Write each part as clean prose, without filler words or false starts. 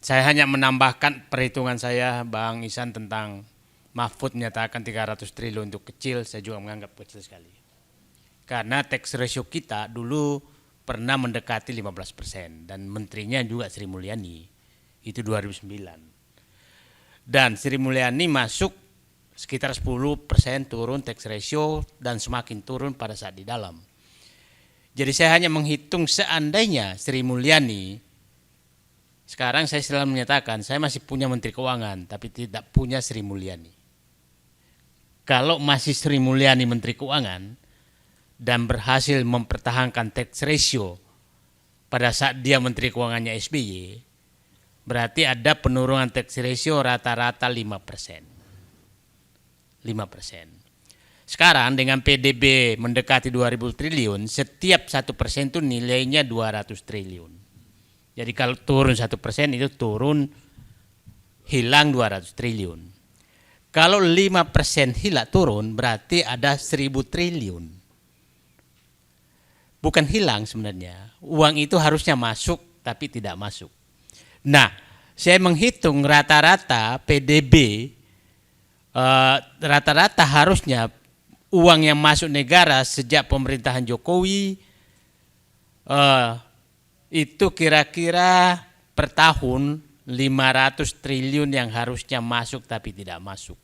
Saya hanya menambahkan perhitungan saya, Bang Isan, tentang Mahfud menyatakan 300 triliun untuk kecil, saya juga menganggap kecil sekali. Karena tax ratio kita dulu pernah mendekati 15% dan menterinya juga Sri Mulyani, itu 2009. Dan Sri Mulyani masuk sekitar 10% turun tax ratio dan semakin turun pada saat di dalam. Jadi saya hanya menghitung seandainya Sri Mulyani, sekarang saya selalu menyatakan saya masih punya Menteri Keuangan tapi tidak punya Sri Mulyani. Kalau masih Sri Mulyani Menteri Keuangan dan berhasil mempertahankan tax ratio pada saat dia Menteri Keuangannya SBY, berarti ada penurunan tax ratio rata-rata 5%. Sekarang dengan PDB mendekati 2000 triliun, setiap 1% itu nilainya 200 triliun. Jadi kalau turun 1% itu turun hilang 200 triliun. Kalau 5% hilang turun berarti ada 1000 triliun. Bukan hilang sebenarnya, uang itu harusnya masuk tapi tidak masuk. Nah, saya menghitung rata-rata PDB, rata-rata harusnya uang yang masuk negara sejak pemerintahan Jokowi itu kira-kira per tahun 500 triliun yang harusnya masuk tapi tidak masuk.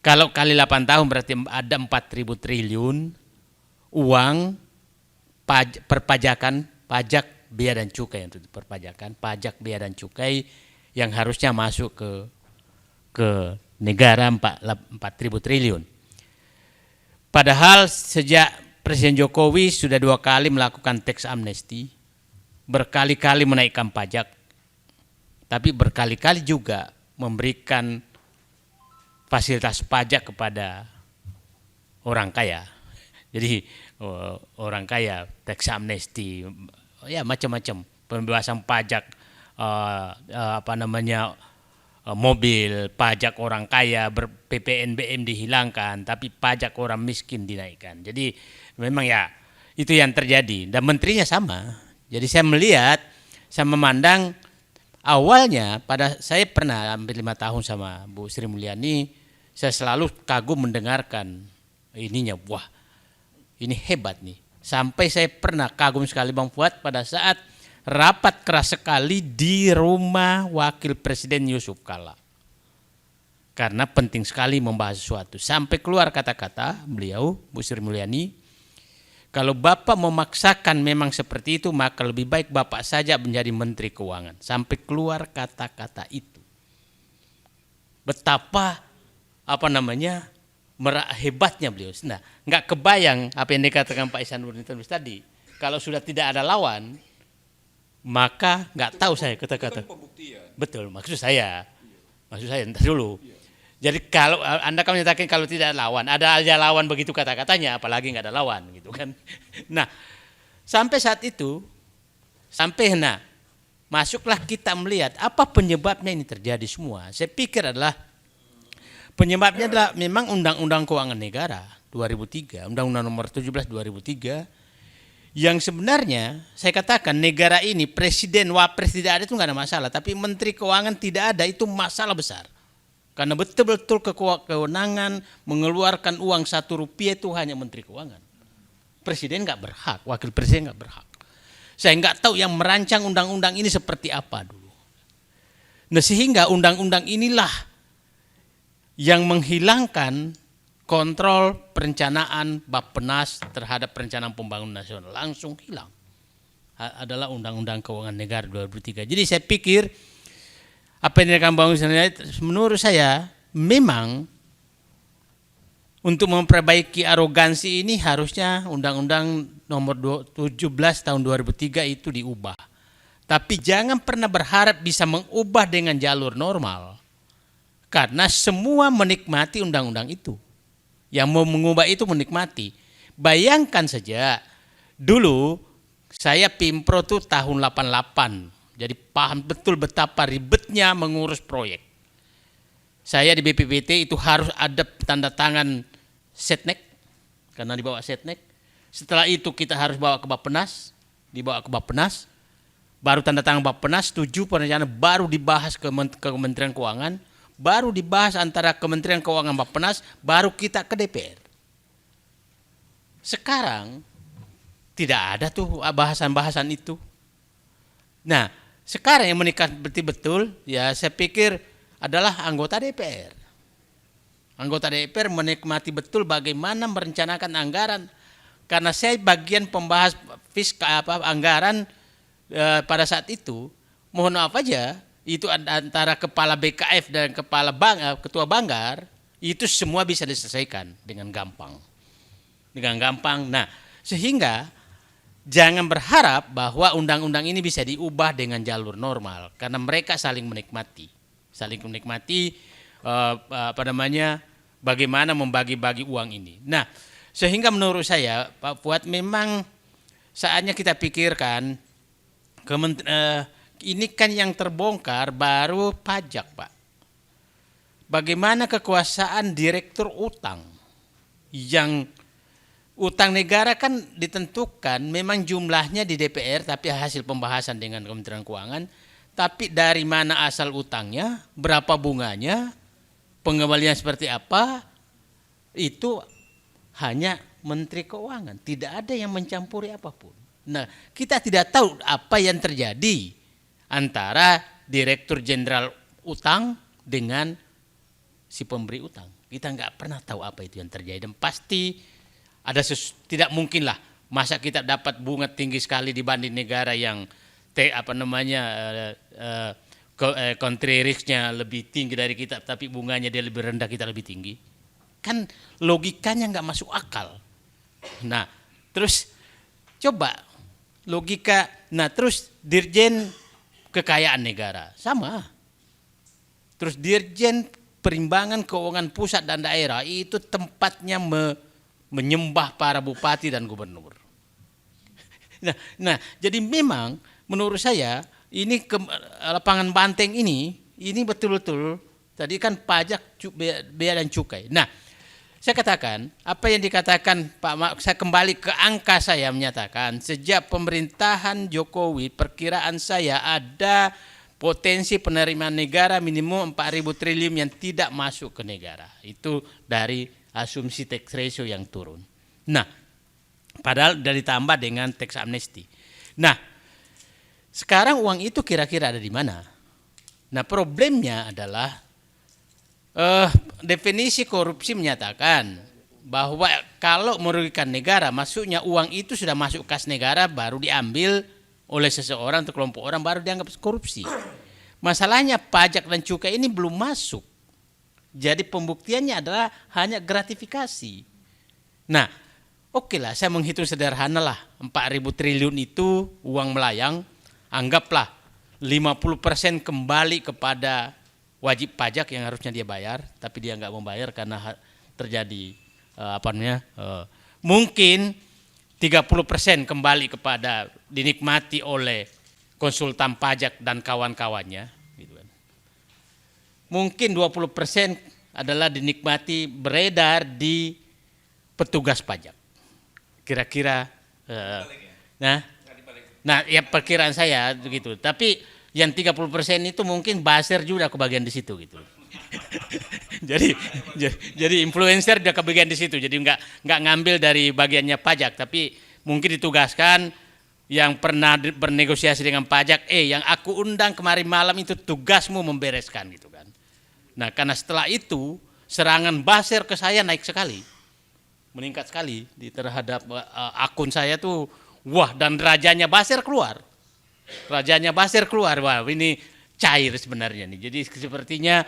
Kalau kali 8 tahun berarti ada 4.000 triliun uang perpajakan, pajak, bea dan cukai, untuk perpajakan, pajak, bea dan cukai yang harusnya masuk ke negara 4.000 triliun. Padahal sejak Presiden Jokowi sudah 2 kali melakukan tax amnesty, berkali-kali menaikkan pajak, tapi berkali-kali juga memberikan fasilitas pajak kepada orang kaya. Jadi orang kaya, tax amnesty, ya macam-macam, pembebasan pajak, mobil, pajak orang kaya, PPNBM dihilangkan, tapi pajak orang miskin dinaikkan. Jadi memang ya itu yang terjadi dan menterinya sama. Jadi saya melihat, saya memandang awalnya saya pernah hampir 5 tahun sama Bu Sri Mulyani, saya selalu kagum mendengarkan ininya, wah ini hebat nih. Sampai saya pernah kagum sekali Bang Fuad pada saat rapat keras sekali di rumah Wakil Presiden Yusuf Kala. Karena penting sekali membahas sesuatu. Sampai keluar kata-kata beliau, Bu Sri Mulyani, kalau Bapak memaksakan memang seperti itu, maka lebih baik Bapak saja menjadi Menteri Keuangan. Sampai keluar kata-kata itu. Betapa hebatnya beliau. Nah, nggak kebayang apa yang dikatakan Pak Ihsanuddin tadi. Kalau sudah tidak ada lawan, maka nggak tahu saya kata-kata. Betul, maksud saya entar dulu. Jadi kalau Anda kan menyatakan kalau tidak ada lawan, ada aja lawan begitu kata-katanya, apalagi nggak ada lawan gitu kan. Nah, sampai saat itu, masuklah kita melihat apa penyebabnya ini terjadi semua. Saya pikir adalah penyebabnya adalah memang Undang-Undang Keuangan Negara 2003, Undang-Undang Nomor 17 2003, yang sebenarnya saya katakan negara ini presiden, wapres tidak ada itu nggak ada masalah, tapi menteri keuangan tidak ada itu masalah besar. Karena betul-betul kewenangan mengeluarkan uang 1 rupiah itu hanya menteri keuangan. Presiden nggak berhak, wakil presiden nggak berhak. Saya nggak tahu yang merancang undang-undang ini seperti apa dulu. Nah, sehingga undang-undang inilah yang menghilangkan kontrol perencanaan Bappenas terhadap perencanaan pembangunan nasional, langsung hilang. Adalah Undang-Undang Keuangan Negara 2003. Jadi saya pikir apa yang dikatakan Bang Ihsanuddin menurut saya memang untuk memperbaiki arogansi ini harusnya Undang-Undang Nomor 17 tahun 2003 itu diubah. Tapi jangan pernah berharap bisa mengubah dengan jalur normal. Karena semua menikmati undang-undang itu. Yang mau mengubah itu menikmati. Bayangkan saja, dulu saya Pimpro tuh tahun 88. Jadi paham betul betapa ribetnya mengurus proyek. Saya di BPPT itu harus ada tanda tangan Setnek, karena dibawa Setnek. Setelah itu kita harus bawa ke Bappenas, dibawa ke Bappenas. baru tanda tangan Bappenas, setuju perencanaan, baru dibahas ke Kementerian Keuangan, baru dibahas antara Kementerian Keuangan Bappenas, baru kita ke DPR. Sekarang tidak ada tuh bahasan-bahasan itu. Nah, sekarang yang menikah betul-betul ya saya pikir adalah anggota DPR. Anggota DPR menikmati betul bagaimana merencanakan anggaran. Karena saya bagian pembahas anggaran pada saat itu, mohon maaf aja, itu antara kepala BKF dan kepala ketua Banggar, itu semua bisa diselesaikan dengan gampang. Dengan gampang. Nah, sehingga jangan berharap bahwa undang-undang ini bisa diubah dengan jalur normal, karena mereka saling menikmati bagaimana membagi-bagi uang ini. Nah, sehingga menurut saya Pak Fuad memang saatnya kita pikirkan ini kan yang terbongkar baru pajak, Pak. Bagaimana kekuasaan direktur utang, yang utang negara kan ditentukan memang jumlahnya di DPR tapi hasil pembahasan dengan Kementerian Keuangan, tapi dari mana asal utangnya, berapa bunganya, pengembalian seperti apa, itu hanya Menteri Keuangan, tidak ada yang mencampuri apapun. Nah, kita tidak tahu apa yang terjadi antara Direktur Jenderal Utang dengan si pemberi utang. Kita nggak pernah tahu apa itu yang terjadi, dan pasti ada tidak mungkin lah masa kita dapat bunga tinggi sekali dibanding negara yang country risk-nya lebih tinggi dari kita, tapi bunganya dia lebih rendah, kita lebih tinggi. Kan logikanya nggak masuk akal. Nah, terus coba logika, nah terus Dirjen Kekayaan Negara sama. Terus Dirjen Perimbangan Keuangan Pusat dan Daerah itu tempatnya menyembah para bupati dan gubernur. Nah, jadi memang menurut saya ini lapangan banteng ini betul-betul tadi kan pajak, bea dan cukai. Nah, saya katakan apa yang dikatakan Pak, saya kembali ke angka, saya menyatakan sejak pemerintahan Jokowi perkiraan saya ada potensi penerimaan negara minimum 4.000 triliun yang tidak masuk ke negara. Itu dari asumsi tax ratio yang turun. Nah, padahal sudah ditambah dengan tax amnesty. Nah, sekarang uang itu kira-kira ada di mana? Nah, problemnya adalah definisi korupsi menyatakan bahwa kalau merugikan negara, maksudnya uang itu sudah masuk kas negara baru diambil oleh seseorang atau kelompok orang baru dianggap korupsi. Masalahnya pajak dan cukai ini belum masuk. Jadi pembuktiannya adalah hanya gratifikasi. Nah, oke lah, saya menghitung sederhana lah, 4.000 triliun itu uang melayang, anggaplah 50% kembali kepada wajib pajak yang harusnya dia bayar, tapi dia nggak membayar karena terjadi mungkin 30% kembali kepada dinikmati oleh konsultan pajak dan kawan-kawannya, gitu kan. Mungkin 20% adalah dinikmati beredar di petugas pajak. Kira-kira nah ya perkiraan saya begitu. Tapi yang 30% itu mungkin buzzer juga kebagian di situ gitu. jadi influencer dia kebagian di situ. Jadi nggak ngambil dari bagiannya pajak, tapi mungkin ditugaskan yang pernah bernegosiasi dengan pajak. Yang aku undang kemarin malam itu tugasmu membereskan gitu kan. Nah, karena setelah itu serangan buzzer ke saya naik sekali, meningkat sekali terhadap akun saya tuh. Wah, dan rajanya buzzer keluar. Wah, ini cair sebenarnya nih. Jadi sepertinya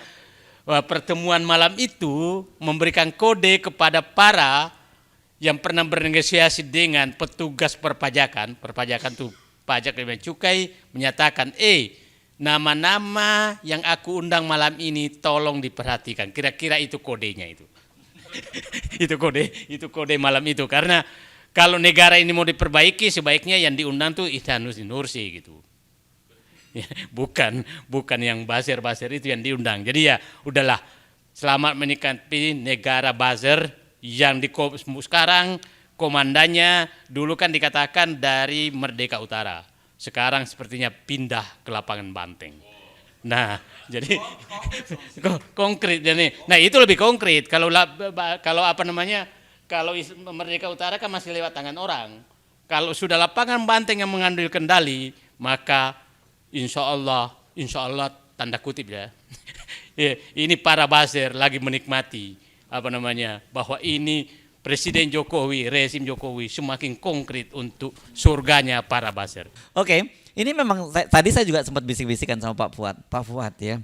pertemuan malam itu memberikan kode kepada para yang pernah bernegosiasi dengan petugas perpajakan tuh pajak dan cukai, menyatakan nama-nama yang aku undang malam ini tolong diperhatikan. Kira-kira itu kodenya itu. itu kode malam itu, karena kalau negara ini mau diperbaiki sebaiknya yang diundang tuh Ihsanuddin Nursi gitu. Ya, bukan yang buzzer itu yang diundang. Jadi ya udahlah, selamat menikmati negara buzzer yang sekarang komandannya dulu kan dikatakan dari Merdeka Utara. sekarang sepertinya pindah ke lapangan banteng. Nah, jadi konkret jadi. Nah, itu lebih konkret. Kalau apa namanya? Kalau Merdeka Utara kan masih lewat tangan orang. Kalau sudah lapangan banteng yang mengambil kendali, maka insya Allah tanda kutip ya. Ini para buzzer lagi menikmati apa namanya? Bahwa ini Presiden Jokowi, rezim Jokowi semakin konkret untuk surganya para buzzer. Oke, ini memang tadi saya juga sempat bisik-bisikan sama Pak Fuad ya.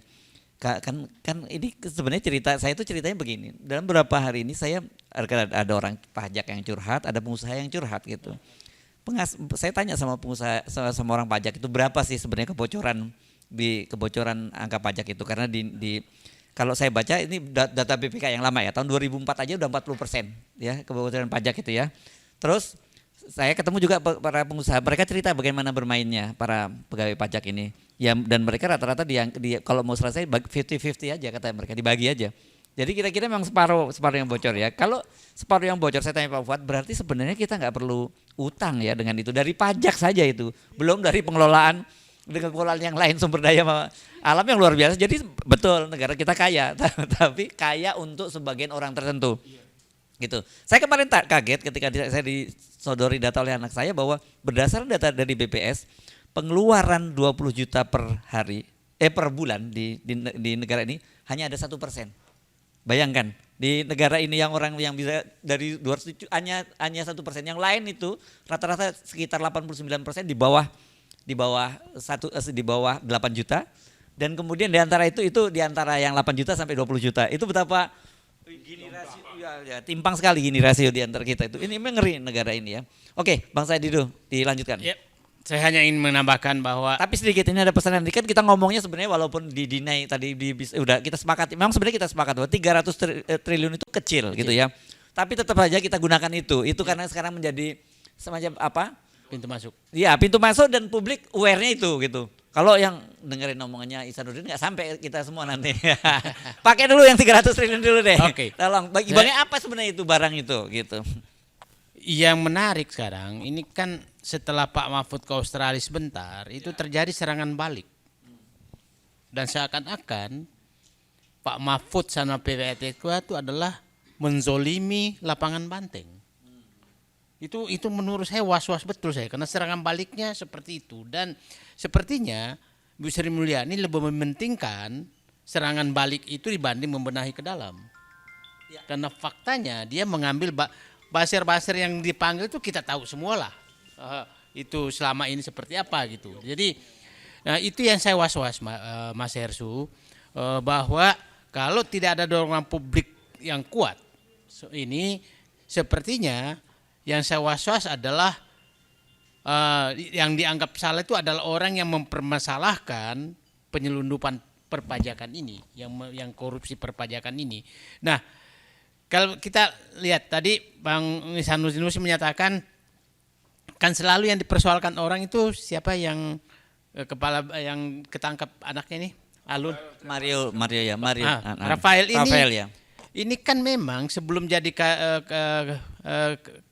Kan ini sebenarnya ceritanya begini. Dalam beberapa hari ini ada orang pajak yang curhat, ada pengusaha yang curhat gitu. Saya tanya sama pengusaha sama orang pajak itu berapa sih sebenarnya kebocoran angka pajak itu, karena kalau saya baca ini data BPK yang lama ya, tahun 2004 aja udah 40% ya kebocoran pajak itu ya. Terus saya ketemu juga para pengusaha, mereka cerita bagaimana bermainnya para pegawai pajak ini. Ya, dan mereka rata-rata kalau mau selesai 50-50 aja katanya, mereka dibagi aja. Jadi kira-kira memang separuh yang bocor ya. Kalau separuh yang bocor, saya tanya Pak Fuad, berarti sebenarnya kita nggak perlu utang ya dengan itu, dari pajak saja itu, belum dari pengelolaan yang lain, sumber daya alam yang luar biasa. Jadi betul negara kita kaya, tapi kaya untuk sebagian orang tertentu. Gitu. Saya kemarin kaget ketika saya disodori data oleh anak saya bahwa berdasarkan data dari BPS, pengeluaran 20 juta per bulan di negara ini hanya ada 1%. Bayangkan di negara ini yang orang yang bisa dari 200 hanya 1%, yang lain itu rata-rata sekitar 89% di bawah 8 juta, dan kemudian di antara itu di antara yang 8 juta sampai 20 juta. Itu betapa gini rasio ya, timpang sekali gini rasio di antara kita itu. Ini ngeri negara ini ya. Oke, Bang Said dulu dilanjutkan. Yep. Saya hanya ingin menambahkan bahwa tapi sedikit ini ada pesanan. Kan kita ngomongnya sebenarnya walaupun di-deny tadi udah kita sepakat. Memang sebenarnya kita sepakat bahwa 300 triliun itu kecil gitu ya. Tapi tetap saja kita gunakan itu. Itu karena sekarang menjadi semacam apa? Pintu masuk. Iya, pintu masuk dan publik aware-nya itu gitu. Kalau yang dengerin omongannya Ihsanuddin nggak sampai kita semua nanti. Pakai dulu yang 300 triliun dulu deh. Oke. Tolong bagi apa sebenarnya itu barang itu gitu. Yang menarik sekarang ini kan setelah Pak Mahfud ke Australia sebentar, itu terjadi serangan balik. Dan seakan-akan Pak Mahfud sama PPATK itu adalah menzolimi lapangan banteng. Itu menurut saya was-was betul saya, karena serangan baliknya seperti itu. Dan sepertinya Bu Sri Mulyani lebih mementingkan serangan balik itu dibanding membenahi ke dalam. Ya. Karena faktanya dia mengambil buzzer yang dipanggil itu kita tahu semualah. Itu selama ini seperti apa gitu. Jadi itu yang saya was-was Mas Hersu, bahwa kalau tidak ada dorongan publik yang kuat, ini sepertinya yang saya was-was adalah yang dianggap salah itu adalah orang yang mempermasalahkan penyelundupan perpajakan ini, yang korupsi perpajakan ini. Nah, kalau kita lihat tadi Bang Ihsanuddin menyatakan kan selalu yang dipersoalkan orang itu siapa yang yang ketangkap anaknya ini, Alun Mario Rafael ini. Rafael ya. Ini kan memang sebelum jadi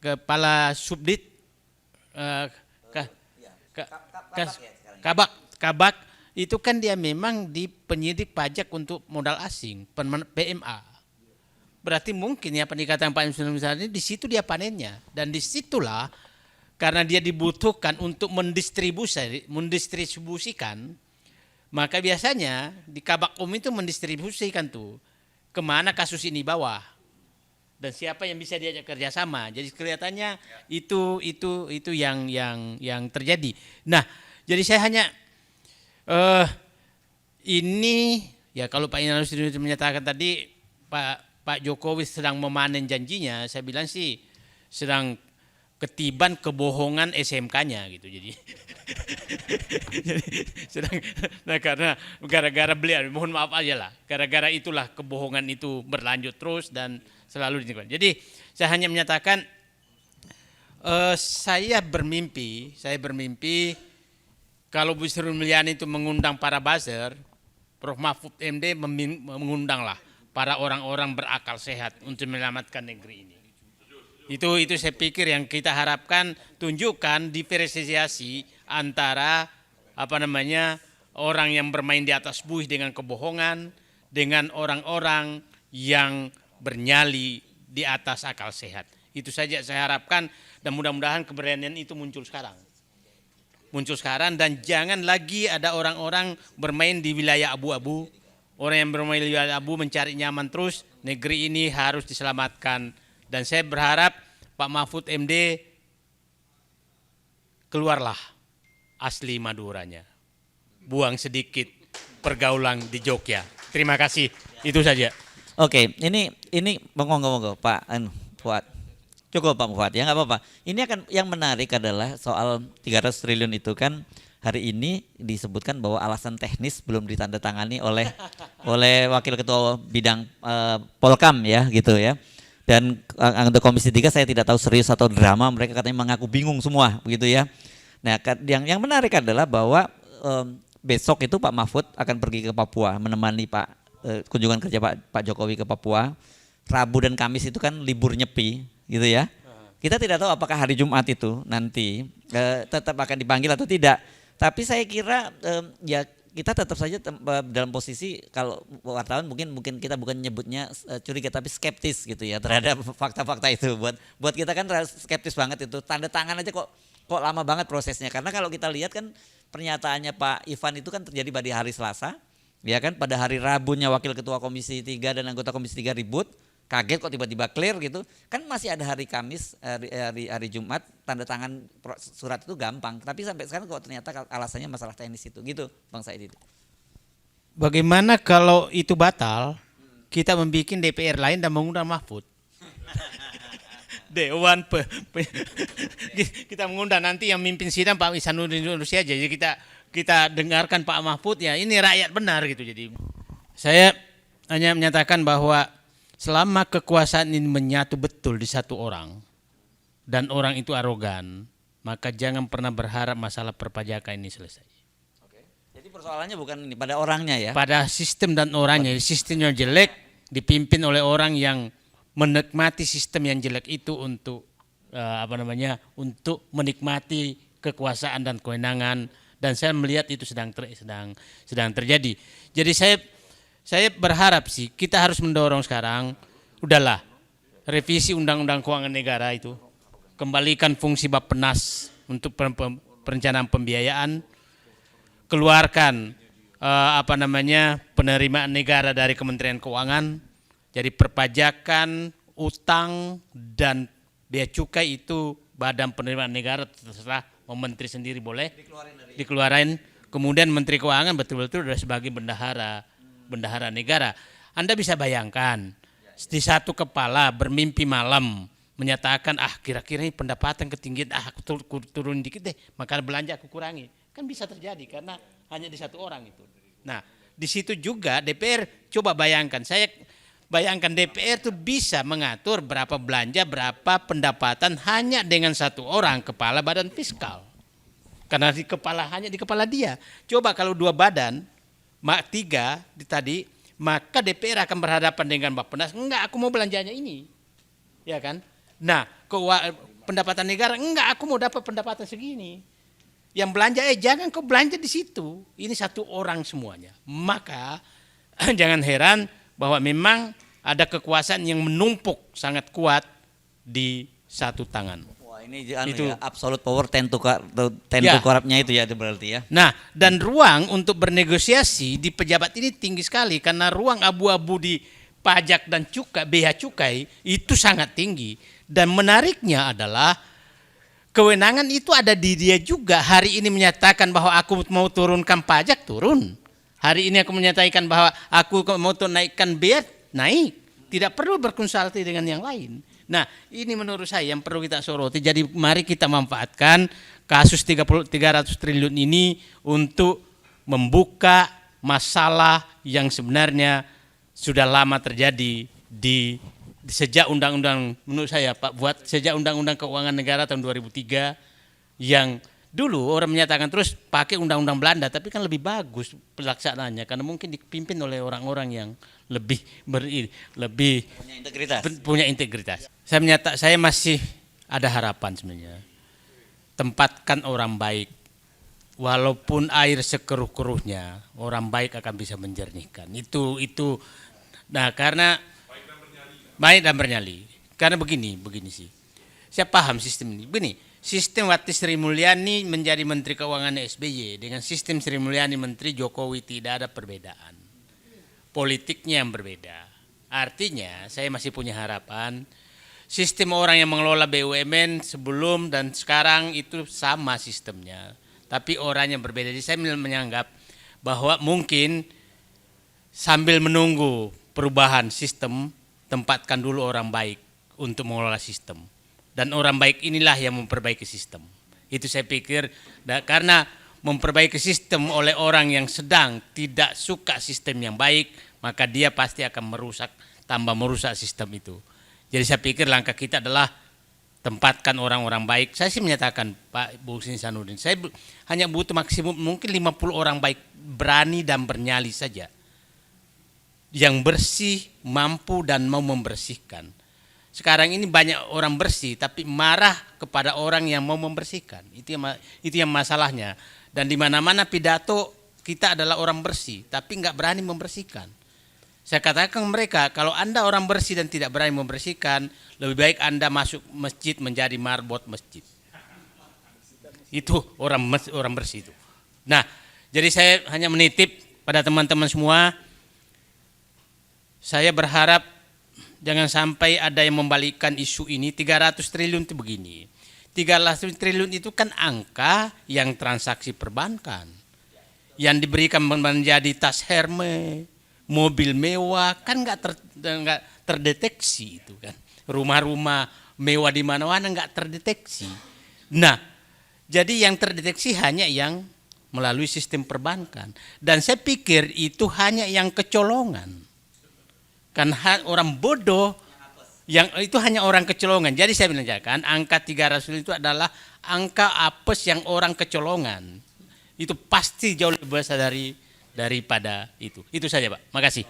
kepala subdit Kabak itu kan dia memang di penyidik pajak untuk modal asing, PMA. Berarti mungkin ya peningkatan Pak Ihsanuddin di situ dia panennya, dan disitulah karena dia dibutuhkan untuk mendistribusikan, maka biasanya di Kabak itu mendistribusikan tuh kemana kasus ini bawah dan siapa yang bisa diajak kerjasama. Jadi kelihatannya itu yang terjadi. Nah, jadi saya hanya ini ya, kalau Pak Ihsanuddin menyatakan tadi Pak Jokowi sedang memanen janjinya, saya bilang sih sedang ketiban kebohongan SMK-nya gitu. Jadi sedang, nah karena gara-gara beliau, mohon maaf aja lah, gara-gara itulah kebohongan itu berlanjut terus dan selalu dilakukan. Jadi saya hanya menyatakan saya bermimpi kalau Bu Sri Mulyani itu mengundang para buzzer, Prof Mahfud MD mengundanglah para orang-orang berakal sehat untuk menyelamatkan negeri ini. Itu saya pikir yang kita harapkan, tunjukkan diferensiasi antara orang yang bermain di atas buih dengan kebohongan dengan orang-orang yang bernyali di atas akal sehat. Itu saja saya harapkan dan mudah-mudahan keberanian itu muncul sekarang. Dan jangan lagi ada orang-orang bermain di wilayah abu-abu. Orang yang bermain di wilayah abu mencari nyaman terus. Negeri ini harus diselamatkan. Dan saya berharap Pak Mahfud MD keluarlah asli Maduranya. Buang sedikit pergaulan di Jogja. Terima kasih. Itu saja. Oke, ini monggo Pak Fuad. Cukup Pak Fuad ya, nggak apa-apa. Ini akan yang menarik adalah soal 300 triliun itu kan hari ini disebutkan bahwa alasan teknis belum ditandatangani oleh Wakil Ketua Bidang Polkam ya gitu ya. Dan anggota Komisi 3 saya tidak tahu serius atau drama, mereka katanya mengaku bingung semua begitu ya. Nah, yang menarik adalah bahwa besok itu Pak Mahfud akan pergi ke Papua menemani kunjungan kerja Pak Jokowi ke Papua. Rabu dan Kamis itu kan libur nyepi gitu ya. Kita tidak tahu apakah hari Jumat itu nanti tetap akan dipanggil atau tidak. Tapi saya kira ya kita tetap saja dalam posisi kalau wartawan mungkin kita bukan nyebutnya curiga tapi skeptis gitu ya terhadap fakta-fakta itu. Buat kita kan skeptis banget itu. Tanda tangan aja kok lama banget prosesnya. Karena kalau kita lihat kan pernyataannya Pak Ivan itu kan terjadi pada hari Selasa. Ya kan pada hari Rabunya Wakil Ketua Komisi 3 dan anggota Komisi 3 ribut. Kaget kok tiba-tiba clear gitu. Kan masih ada hari Kamis, hari Jumat, tanda tangan surat itu gampang. Tapi sampai sekarang kok ternyata alasannya masalah teknis itu. Gitu Bang Said. Bagaimana kalau itu batal, kita membuat DPR lain dan mengundang Mahfud? Dewan kita mengundang nanti yang mimpin sidang Pak Ihsanuddin Nursi aja. Jadi kita dengarkan Pak Mahfud ya ini rakyat benar gitu. Jadi saya hanya menyatakan bahwa selama kekuasaan ini menyatu betul di satu orang dan orang itu arogan, maka jangan pernah berharap masalah perpajakan ini selesai. Oke. Jadi persoalannya bukan ini pada orangnya ya. Pada sistem dan orangnya. Sistemnya jelek dipimpin oleh orang yang menikmati sistem yang jelek itu untuk untuk menikmati kekuasaan dan kewenangan, dan saya melihat itu sedang terjadi. Jadi saya berharap sih kita harus mendorong sekarang, udahlah revisi Undang-Undang Keuangan Negara itu, kembalikan fungsi Bappenas untuk perencanaan pembiayaan, keluarkan penerimaan negara dari Kementerian Keuangan, jadi perpajakan, utang dan bea cukai itu badan penerimaan negara terserah mau menteri sendiri boleh dikeluarin. Kemudian Menteri Keuangan betul-betul sudah sebagai bendahara negara. Anda bisa bayangkan di satu kepala bermimpi malam menyatakan kira-kira ini pendapatan ketinggian aku turun dikit deh, maka belanja aku kurangi. Kan bisa terjadi karena hanya di satu orang itu. Nah, di situ juga DPR coba bayangkan, saya bayangkan DPR itu bisa mengatur berapa belanja, berapa pendapatan hanya dengan satu orang kepala badan fiskal. Karena hanya di kepala dia. Coba kalau dua badan 3 tadi, maka DPR akan berhadapan dengan Bappenas, enggak aku mau belanjanya ini. Ya kan? Nah, pendapatan negara, enggak aku mau dapat pendapatan segini. Yang belanja jangan kau belanja di situ. Ini satu orang semuanya. Maka jangan heran bahwa memang ada kekuasaan yang menumpuk sangat kuat di satu tangan. Ini itu ya, absolute power tend to corrupt-nya itu ya berarti ya. Nah, dan ruang untuk bernegosiasi di pejabat ini tinggi sekali karena ruang abu-abu di pajak dan bea cukai itu sangat tinggi. Dan menariknya adalah kewenangan itu ada di dia juga. Hari ini menyatakan bahwa aku mau turunkan pajak, turun. Hari ini aku menyatakan bahwa aku mau naikkan bea, naik. Tidak perlu berkonsultasi dengan yang lain. Nah, ini menurut saya yang perlu kita soroti. Jadi mari kita manfaatkan kasus 300 triliun ini untuk membuka masalah yang sebenarnya sudah lama terjadi di sejak undang-undang, menurut saya Pak buat sejak Undang-Undang Keuangan Negara tahun 2003 yang dulu orang menyatakan terus pakai undang-undang Belanda, tapi kan lebih bagus pelaksanaannya karena mungkin dipimpin oleh orang-orang yang lebih punya integritas. Saya masih ada harapan sebenarnya. Tempatkan orang baik walaupun air sekeruh-keruhnya, orang baik akan bisa menjernihkan. Itu. Nah, karena baik dan bernyali. Karena begini sih. Saya paham sistem ini. Begini, sistem waktu Sri Mulyani menjadi Menteri Keuangan SBY dengan sistem Sri Mulyani Menteri Jokowi tidak ada perbedaan. Politiknya yang berbeda. Artinya, saya masih punya harapan sistem orang yang mengelola BUMN sebelum dan sekarang itu sama sistemnya. Tapi orang yang berbeda. Jadi saya menganggap bahwa mungkin sambil menunggu perubahan sistem, tempatkan dulu orang baik untuk mengelola sistem. Dan orang baik inilah yang memperbaiki sistem. Itu saya pikir, karena memperbaiki sistem oleh orang yang sedang tidak suka sistem yang baik, maka dia pasti akan tambah merusak sistem itu. Jadi saya pikir langkah kita adalah tempatkan orang-orang baik. Saya sih menyatakan Pak Bu Husni Sanuddin, saya hanya butuh maksimum mungkin 50 orang baik berani dan bernyali saja. Yang bersih, mampu dan mau membersihkan. Sekarang ini banyak orang bersih tapi marah kepada orang yang mau membersihkan. Itu yang masalahnya. Dan di mana-mana pidato kita adalah orang bersih tapi nggak berani membersihkan. Saya katakan mereka, kalau Anda orang bersih dan tidak berani membersihkan, lebih baik Anda masuk masjid menjadi marbot masjid. Itu orang bersih itu. Nah, jadi saya hanya menitip pada teman-teman semua, saya berharap jangan sampai ada yang membalikkan isu ini. 300 triliun itu begini. 300 triliun itu kan angka yang transaksi perbankan. Yang diberikan menjadi tas Hermes, mobil mewah, kan nggak terdeteksi itu kan. Rumah-rumah mewah di mana-mana nggak terdeteksi. Nah, jadi yang terdeteksi hanya yang melalui sistem perbankan. Dan saya pikir itu hanya yang kecolongan. Kan orang bodoh yang itu hanya orang kecolongan. Jadi saya menanyakan angka 300 itu adalah angka apes yang orang kecolongan. Itu pasti jauh lebih besar daripada itu. Itu saja Pak. Makasih.